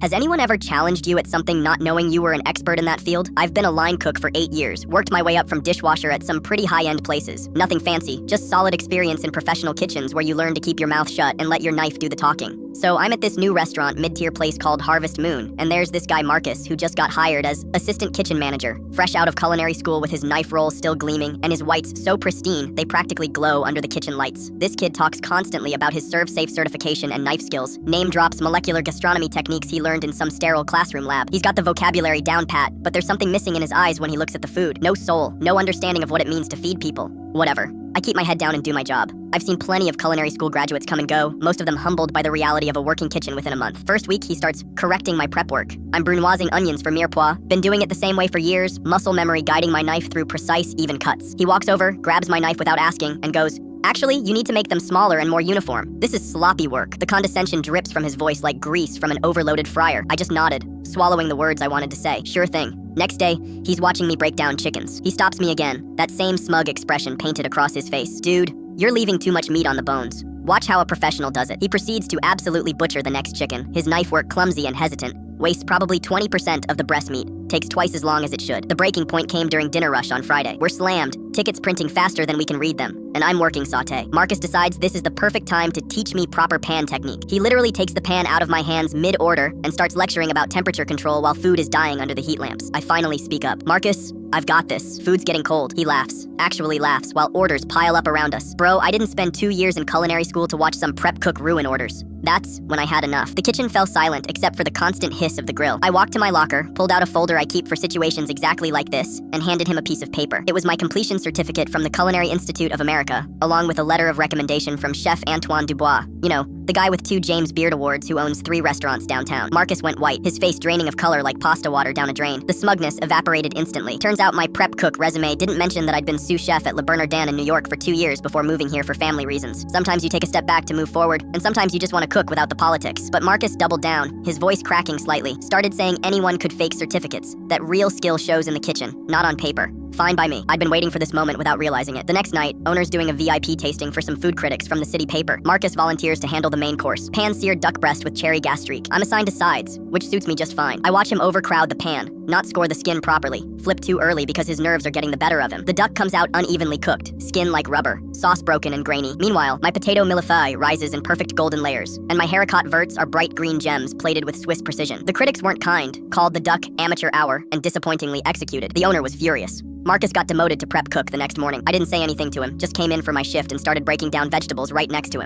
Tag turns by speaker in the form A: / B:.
A: Has anyone ever challenged you at something not knowing you were an expert in that field? I've been a line cook for 8 years, worked my way up from dishwasher at some pretty high-end places. Nothing fancy, just solid experience in professional kitchens where you learn to keep your mouth shut and let your knife do the talking. So I'm at this new restaurant, mid-tier place called Harvest Moon, and there's this guy Marcus who just got hired as assistant kitchen manager, fresh out of culinary school with his knife roll still gleaming and his whites so pristine they practically glow under the kitchen lights. This kid talks constantly about his ServSafe certification and knife skills, name drops molecular gastronomy techniques he learned in some sterile classroom lab. He's got the vocabulary down pat, but there's something missing in his eyes when he looks at the food. No soul, no understanding of what it means to feed people. Whatever. I keep my head down and do my job. I've seen plenty of culinary school graduates come and go, most of them humbled by the reality of a working kitchen within a month. First week, he starts correcting my prep work. I'm brunoise-ing onions for mirepoix, been doing it the same way for years, muscle memory guiding my knife through precise, even cuts. He walks over, grabs my knife without asking, and goes, "Actually, you need to make them smaller and more uniform. This is sloppy work." The condescension drips from his voice like grease from an overloaded fryer. I just nodded, swallowing the words I wanted to say. Sure thing. Next day, he's watching me break down chickens. He stops me again, that same smug expression painted across his face. "Dude, you're leaving too much meat on the bones. Watch how a professional does it." He proceeds to absolutely butcher the next chicken, his knife work clumsy and hesitant, wastes probably 20% of the breast meat, takes twice as long as it should. The breaking point came during dinner rush on Friday. We're slammed, tickets printing faster than we can read them, and I'm working saute. Marcus decides this is the perfect time to teach me proper pan technique. He literally takes the pan out of my hands mid-order and starts lecturing about temperature control while food is dying under the heat lamps. I finally speak up. "Marcus, I've got this. Food's getting cold." He laughs, actually laughs, while orders pile up around us. "Bro, I didn't spend 2 years in culinary school to watch some prep cook ruin orders." That's when I had enough. The kitchen fell silent except for the constant hiss of the grill. I walked to my locker, pulled out a folder I keep for situations exactly like this, and handed him a piece of paper. It was my completion certificate from the Culinary Institute of America, along with a letter of recommendation from Chef Antoine Dubois. You know, the guy with 2 James Beard Awards who owns 3 restaurants downtown. Marcus went white, his face draining of color like pasta water down a drain. The smugness evaporated instantly. Turns out my prep cook resume didn't mention that I'd been sous chef at Bernardin in New York for 2 years before moving here for family reasons. Sometimes you take a step back to move forward, and sometimes you just want to cook without the politics. But Marcus doubled down, his voice cracking slightly, started saying anyone could fake certificates, that real skill shows in the kitchen, not on paper. Fine by me. I'd been waiting for this moment without realizing it. The next night, owner's doing a VIP tasting for some food critics from the city paper. Marcus volunteers to handle the main course, pan-seared duck breast with cherry gastrique. I'm assigned to sides, which suits me just fine. I watch him overcrowd the pan, not score the skin properly, flip too early because his nerves are getting the better of him. The duck comes out unevenly cooked, skin like rubber, sauce broken and grainy. Meanwhile, my potato millefeuille rises in perfect golden layers, and my haricot verts are bright green gems plated with Swiss precision. The critics weren't kind, called the duck amateur hour, and disappointingly executed. The owner was furious. Marcus got demoted to prep cook the next morning. I didn't say anything to him, just came in for my shift and started breaking down vegetables right next to him.